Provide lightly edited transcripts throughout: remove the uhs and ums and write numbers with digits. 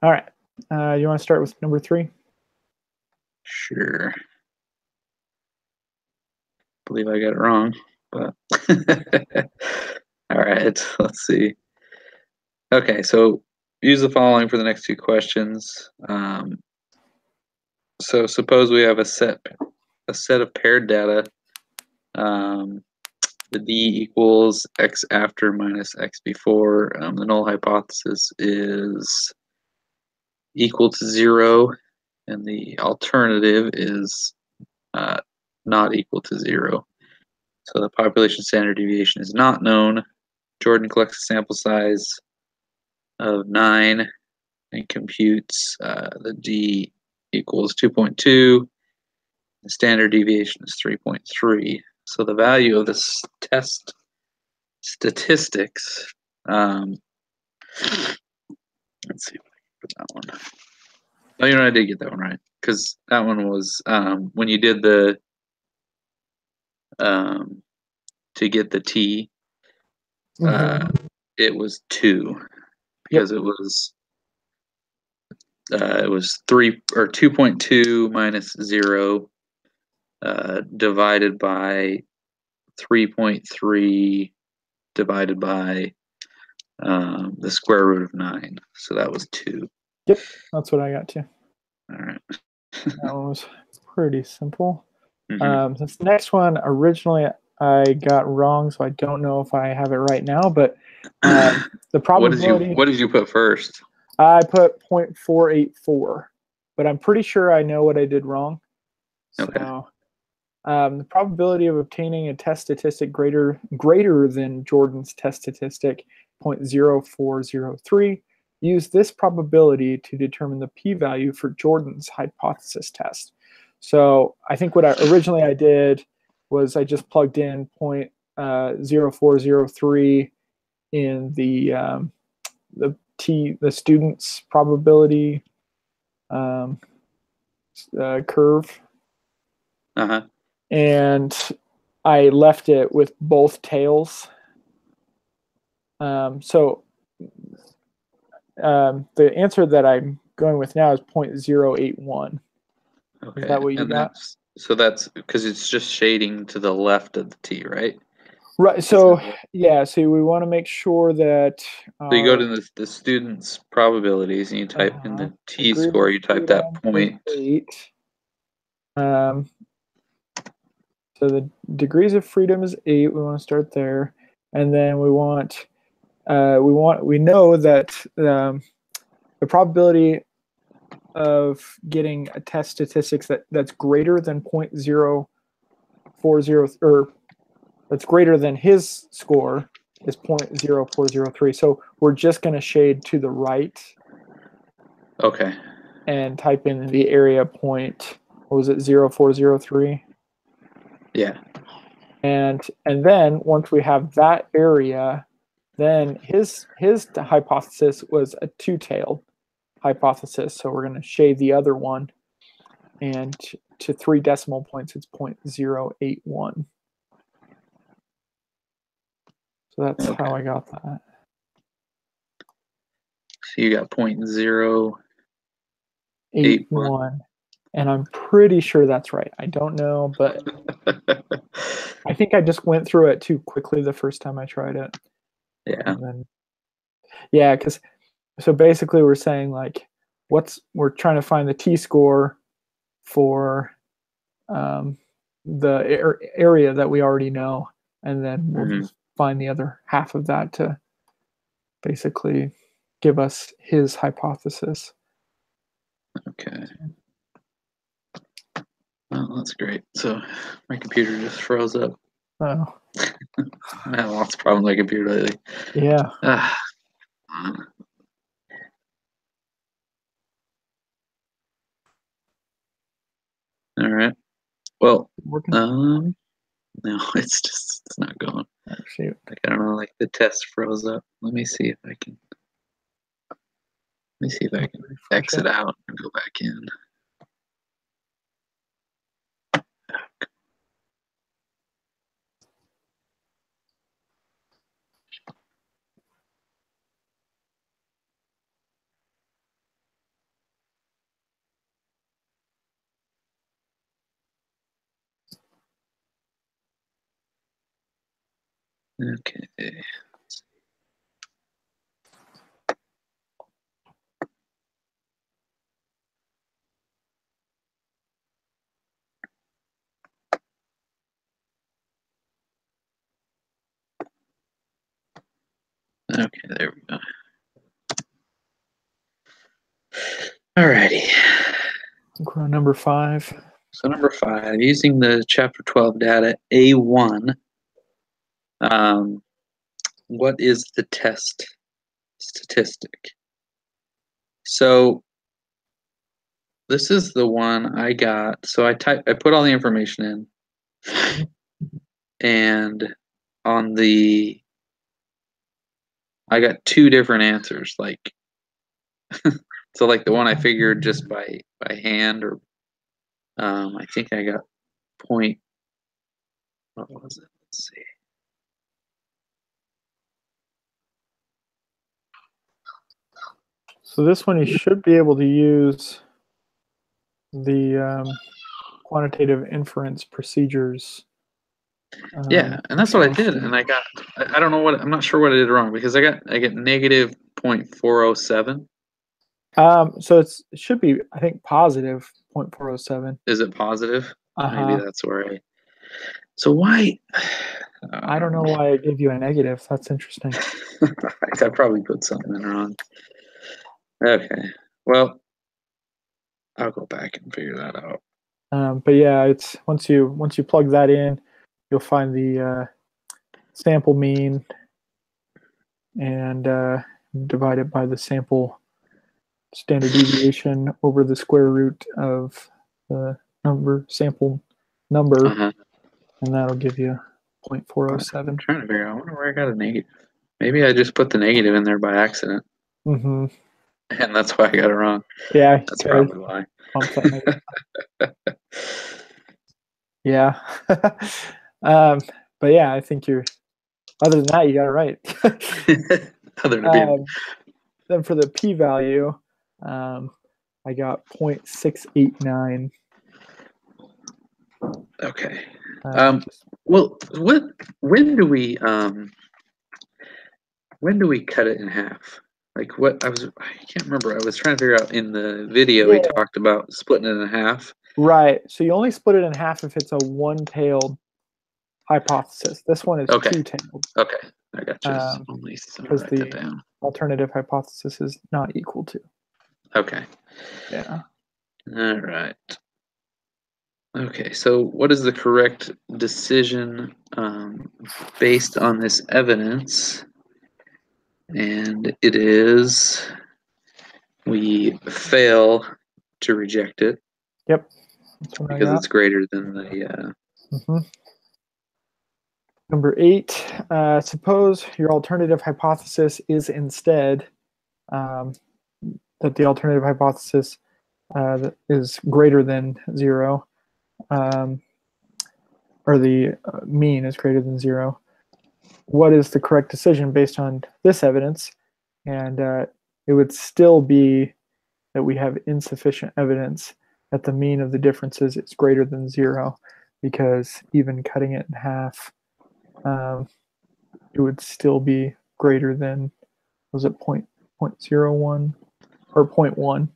All right. You want to start with number 3? Sure. Believe I got it wrong, but all right, let's see. Okay, so use the following for the next 2 questions. So suppose we have a set of paired data. The d equals x after minus x before. The null hypothesis is equal to 0, and the alternative is not equal to 0. So the population standard deviation is not known. Jordan collects a sample size of 9 and computes the d equals 2.2. The standard deviation is 3.3. So the value of this test statistics, let's see if I can put that one. Oh, I did get that one right, because that one was when you did the to get the t, it was 2, because it was 3 or 2.2 minus 0 divided by 3.3 divided by the square root of 9. So that was 2. Yep, that's what I got too. All right. That one was pretty simple. This next one, originally I got wrong, so I don't know if I have it right now, but the probability... What did you put first? I put 0.484, but I'm pretty sure I know what I did wrong. Okay. So the probability of obtaining a test statistic greater than Jordan's test statistic, 0.0403, use this probability to determine the p-value for Jordan's hypothesis test. So I think what I did was I just plugged in 0.0403 in the student's probability curve. And I left it with both tails. So the answer that I'm going with now is 0.081. Okay. Is that what you got? That's because it's just shading to the left of the t, right? Right. So yeah. So we want to make sure that. So you go to the student's probabilities and you type in the t-score. You type that 0.8. So the degrees of freedom is 8. We want to start there, and then we know that the probability of getting a test statistics that's greater than 0.040, or that's greater than his score, is 0.0403. So we're just going to shade to the right. Okay. And type in the area point. What was it? 0.0403. Yeah. And then once we have that area, then his hypothesis was a 2-tailed hypothesis. So we're going to shade the other one, and to 3 decimal points, it's 0.081. So that's how I got that. So you got 0.081. And I'm pretty sure that's right. I don't know, but I think I just went through it too quickly the first time I tried it. Yeah. Because so basically we're saying like we're trying to find the t-score for the area that we already know, and then we'll just find the other half of that to basically give us his hypothesis. Okay. Oh, that's great. So my computer just froze up. Oh. I have lots of problems with my computer lately. Yeah. All right. Well, no, it's not going. Oh, shoot. Like, I don't know, like the test froze up. Let me see if I can exit out and go back in. Okay. Okay, there we go. Alrighty. We're on number 5. So number 5, using the chapter 12 data A1, what is the test statistic? So this is the one I got. So I put all the information in, and on the I got 2 different answers. Like so, like the one I figured just by hand, or I think I got point. What was it? Let's see. So this one you should be able to use the quantitative inference procedures. Yeah, and that's what I did, and I got. I don't know what. I'm not sure what I did wrong, because I get negative 0.407. So it should be, I think, positive 0.407. Is it positive? Maybe Uh-huh. that's where I. So why? I don't know why I gave you a negative. That's interesting. I probably put something in wrong. Okay, well, I'll go back and figure that out. But yeah, it's once you plug that in, you'll find the sample mean and divide it by the sample standard deviation over the square root of the sample number, and that'll give you 0.407. I'm trying to figure out. I wonder where I got a negative. Maybe I just put the negative in there by accident, Mm-hmm. and that's why I got it wrong. Yeah, That's probably why. Bump that negative. Yeah. But yeah, I think you're. Other than that, you got it right. Other than being. Then for the p-value, I got 0.689. Okay. Well, when do we cut it in half? Like I can't remember. I was trying to figure out in the video we talked about splitting it in half. Right. So you only split it in half if it's a one-tailed hypothesis. This one is two-tailed. Okay, I got you. Because the alternative hypothesis is not equal to. Okay. Yeah. All right. Okay, so what is the correct decision based on this evidence? And it is we fail to reject it. Yep. Because it's greater than the. Number 8, suppose your alternative hypothesis is instead that the alternative hypothesis is greater than 0, or the mean is greater than 0. What is the correct decision based on this evidence? And it would still be that we have insufficient evidence that the mean of the differences is greater than 0, because even cutting it in half, it would still be greater than, was it 0.01 or 0.1?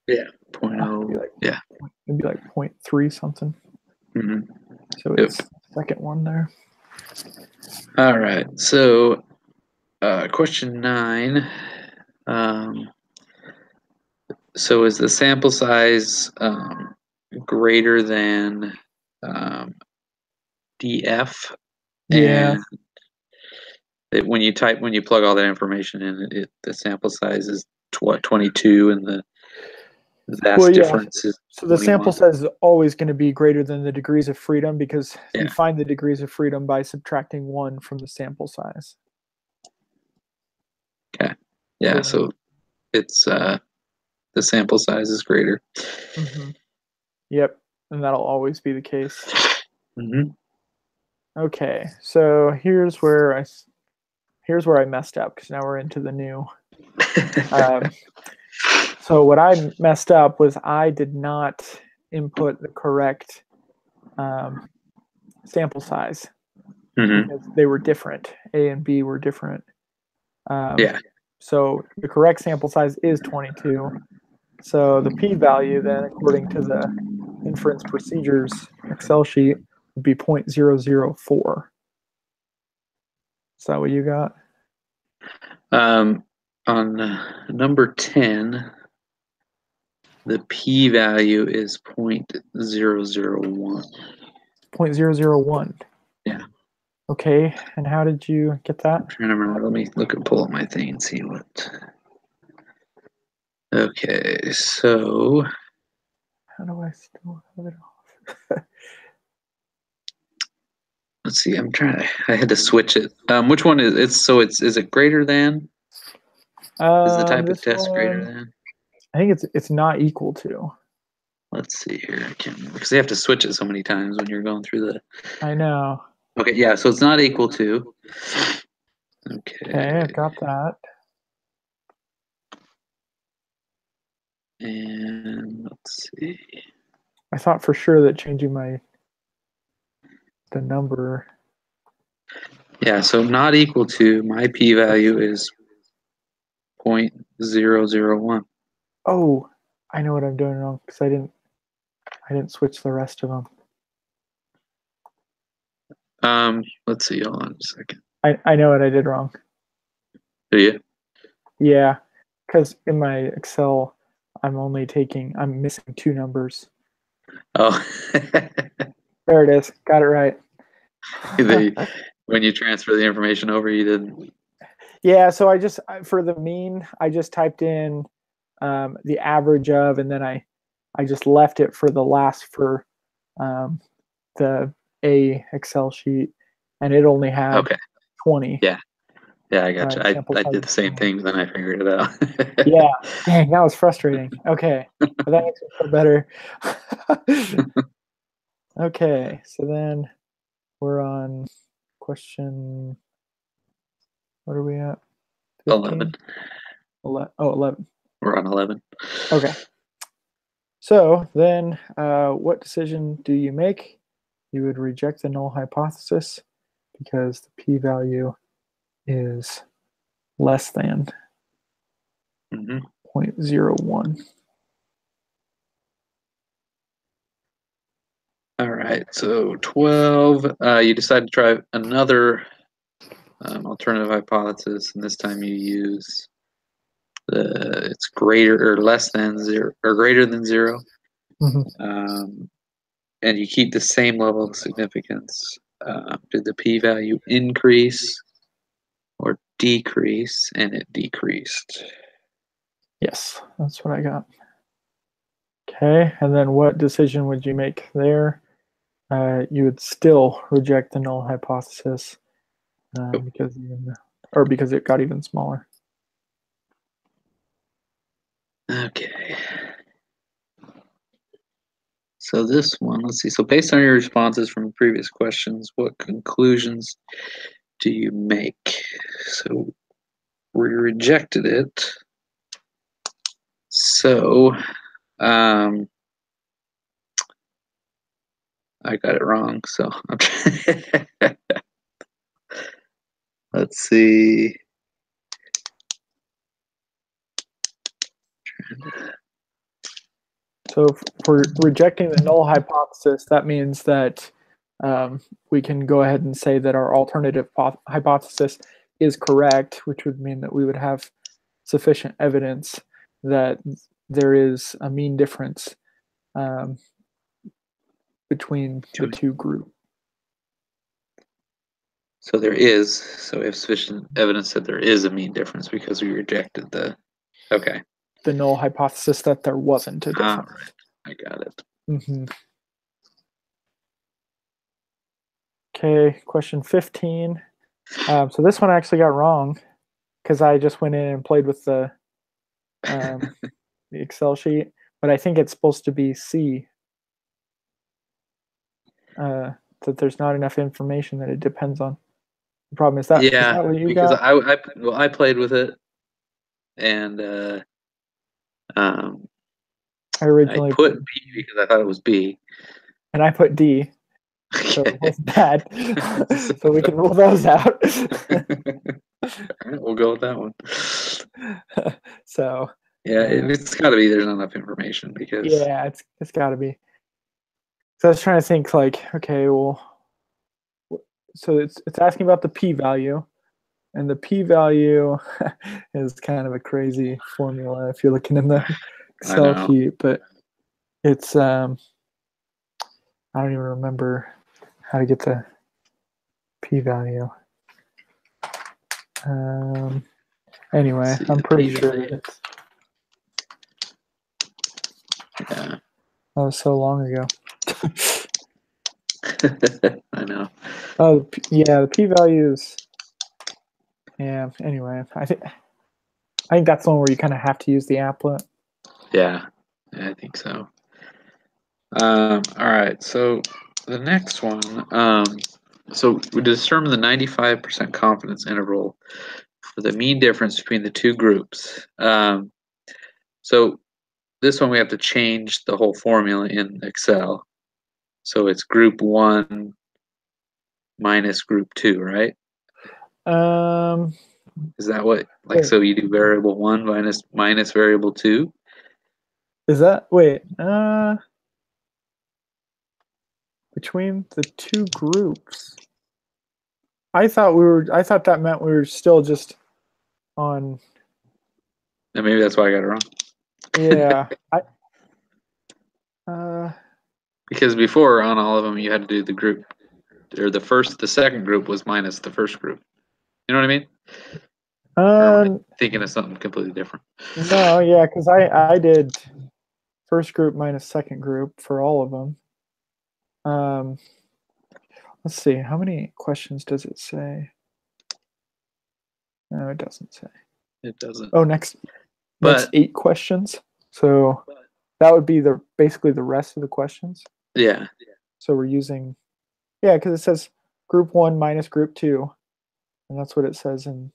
Yeah, 0.0. Yeah, it'd be like 0.3 something. Mm-hmm. So it's the second one there. All right. So, question 9. So is the sample size greater than DF? Yeah. And when you plug all that information in, the sample size is 22, and the vast difference is. So the sample size is always going to be greater than the degrees of freedom, because you find the degrees of freedom by subtracting 1 from the sample size. Okay. Yeah. So it's the sample size is greater. Mm-hmm. Yep, and that'll always be the case. Mm-hmm. Okay, so here's where I messed up, because now we're into the new. So what I messed up was I did not input the correct sample size. because they were different. A and B were different. Yeah. So the correct sample size is 22. So the p-value then, according to the inference procedures Excel sheet, would be 0.004. Is that what you got? On number 10, the p-value is 0.001. 0.001. Yeah. Okay, and how did you get that? I'm trying to remember. Let me pull up my thing and see what. Okay, so How do I still have it off? let's see. I had to switch it. Which one is it? So is it greater than? Is the type of This test greater one, than? I think it's not equal to. Let's see here. I can't remember because they have to switch it so many times when you're going through the. I know. Okay, yeah. So it's not equal to. Okay, I've got that. And let's see. I thought for sure that changing the number. Yeah, so not equal to, my p-value is 0.001. Oh, I know what I'm doing wrong because I didn't switch the rest of them. Let's see. Hold on a second. I know what I did wrong. Do you? Yeah, because in my Excel, I'm missing 2 numbers. Oh, There it is. Got it right. when you transfer the information over, you didn't. Yeah, so for the mean, I just typed in the average of, and then I just left it for the last for the A Excel sheet, and it only had Okay. 20. Yeah, I got you. Sample I size did the of same 20. thing, then I figured it out. Yeah, dang, that was frustrating. Okay, but that makes me feel better. Okay, so then we're on question. What are we at? 11. 11. We're on 11. Okay. So then, what decision do you make? You would reject the null hypothesis because the p-value is less than Mm-hmm. 0.01. All right, so 12. You decide to try another alternative hypothesis, and this time you use it's greater or less than 0 or greater than 0, and you keep the same level of significance. Did the p-value increase or decrease? And it decreased. Yes, that's what I got. Okay, and then what decision would you make there? You would still reject the null hypothesis because it got even smaller. Okay. So this one, let's see. So based on your responses from previous questions, what conclusions do you make? So we rejected it. So I got it wrong. So let's see. So for rejecting the null hypothesis, that means that we can go ahead and say that our alternative hypothesis is correct, which would mean that we would have sufficient evidence that there is a mean difference between the two groups. So there is. So we have sufficient evidence that there is a mean difference because we rejected the. Okay. The null hypothesis that there wasn't a difference. All right. I got it. Mm-hmm. Okay, question 15. So this one I actually got wrong because I just went in and played with the Excel sheet, but I think it's supposed to be C. That there's not enough information that it depends on. The problem is that. Yeah, is that what you because got? I played with it, and I I originally put B because I thought it was B. and I put D. So it wasn't bad. So we can rule those out. All right, we'll go with that one. So Yeah, it's got to be. There's not enough information because. yeah, it's got to be. So I was trying to think like, okay, well, so it's asking about the p-value, and the p-value is kind of a crazy formula if you're looking in the Excel sheet, but it's I don't even remember how to get the p-value. Anyway, I'm pretty sure that it's. Yeah. That was so long ago. I know. Oh, yeah, the p-values. Yeah. Anyway, I think that's the one where you kind of have to use the applet. Yeah, I think so. All right. So the next one. So we determine the 95% confidence interval for the mean difference between the two groups. So this one we have to change the whole formula in Excel. So it's group 1 minus group 2, right? Is that what, like, so you do variable 1 minus variable 2? Is that, wait, between the two groups? I thought that meant we were still just on. And maybe that's why I got it wrong. Yeah. Because before on all of them you had to do the group, or the second group was minus the first group. You know what I mean? Or am I thinking of something completely different? No, yeah, because I did first group minus second group for all of them. Let's see, how many questions does it say? No, it doesn't say. It doesn't. Oh, next 8 questions. So that would be basically the rest of the questions. Yeah. So we're using, yeah, because it says group 1 minus group 2, and that's what it says in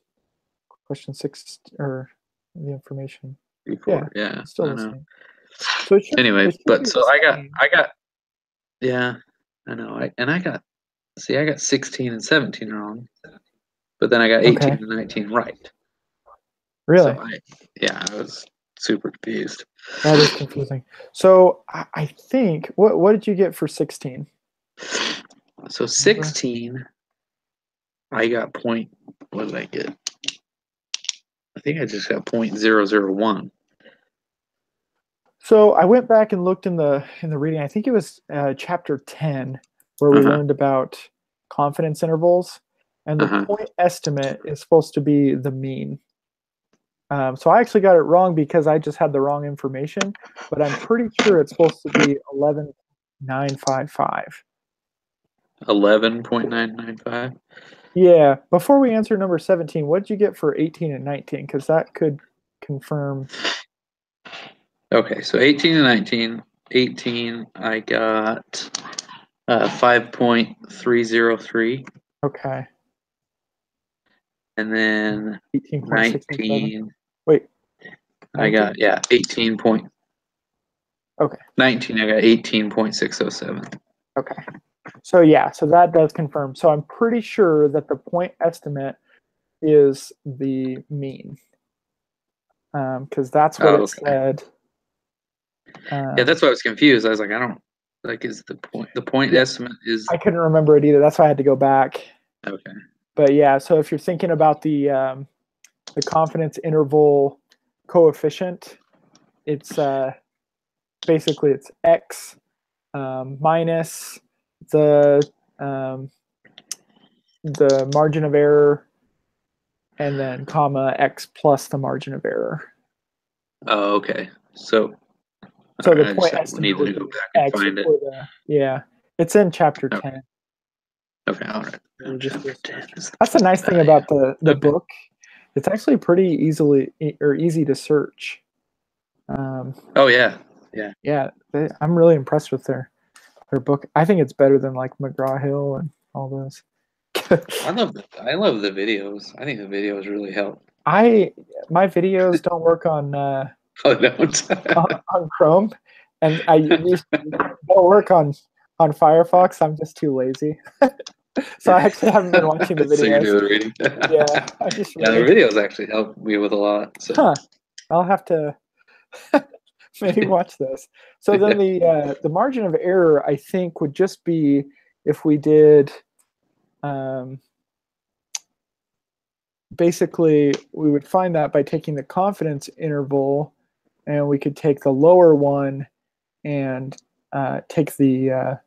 question 6 or the information. Before, yeah, still I the know. same. So it should, anyway, it should but be so the I same. got, yeah, I know. I got 16 and 17 wrong, but then I got 18 and 19 right. Really? So I was super confused. That is confusing. So I think, what did you get for 16? So 16, I got what did I get? I think I just got 0.001. So I went back and looked in the reading. I think it was chapter 10 where we learned about confidence intervals, and the point estimate is supposed to be the mean. So I actually got it wrong because I just had the wrong information, but I'm pretty sure it's supposed to be 11.955. 11.995. Yeah. Before we answer number 17, what did you get for 18 and 19? Because that could confirm. Okay, so 18 and 19. 18, I got 5.303. Okay. And then 19. Wait. 19? I got 18 point. Okay. 19, I got 18.607. Okay. So yeah, so that does confirm. So I'm pretty sure that the point estimate is the mean, because that's what it said. Yeah, that's why I was confused. I was like, I don't like. Is the point estimate is? I couldn't remember it either. That's why I had to go back. Okay. But yeah, so if you're thinking about the confidence interval coefficient, it's basically it's x minus the margin of error, and then comma x plus the margin of error. Oh, okay. So the point estimate would go be back and find it. It's in chapter 10. Okay, all right. Chapter 10 that's the nice thing about the book. It's actually pretty easy to search. Oh yeah, yeah. Yeah, I'm really impressed with their book. I think it's better than like McGraw-Hill and all those. I love the videos. I think the videos really help. My videos don't work on don't on Chrome, and I don't work on on Firefox. I'm just too lazy. So I actually haven't been watching the videos. So you're doing the reading. Yeah, I just yeah, the videos actually help me with a lot. So. Huh. I'll have to maybe watch this. So then the margin of error, I think, would just be if we did basically we would find that by taking the confidence interval, and we could take the lower one and take the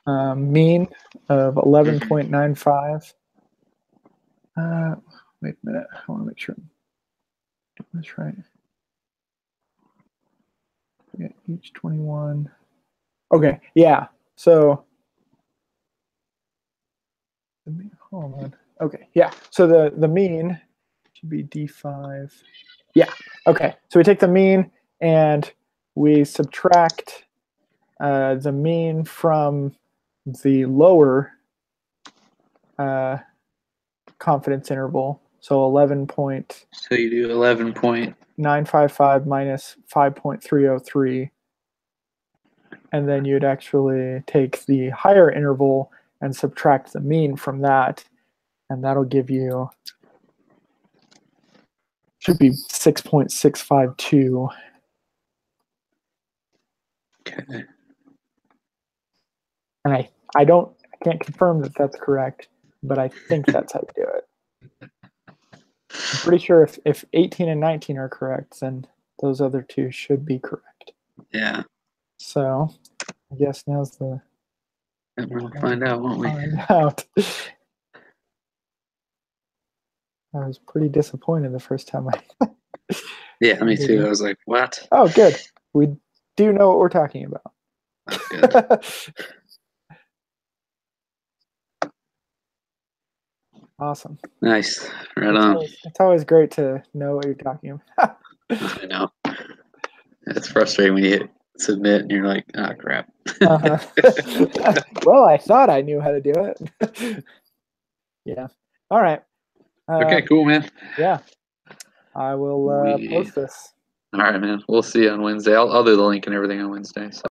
mean of 11.95. Wait a minute. I want to make sure I'm doing this right. Yeah, each 21. Okay, yeah. So, hold on. Okay, yeah. So the mean should be D5. Yeah. Okay. So we take the mean and we subtract the mean from the lower confidence interval. So 11. So you do 11.955 minus 5.303. And then you'd actually take the higher interval and subtract the mean from that. And that'll give you, should be 6.652. Okay. And I can't confirm that that's correct, but I think that's how you do it. I'm pretty sure if 18 and 19 are correct, then those other two should be correct. Yeah. So I guess now's the And we'll find out, won't we? Find out. I was pretty disappointed the first time I. Yeah, me too. I was like, what? Oh, good. We do know what we're talking about. Oh, good. Awesome. Nice. Right on. It's always great to know what you're talking about. I know. It's frustrating when you hit submit and you're like, ah, crap. Well, I thought I knew how to do it. Yeah. All right. Okay, cool, man. Yeah. I will post this. All right, man. We'll see you on Wednesday. I'll do the link and everything on Wednesday. So.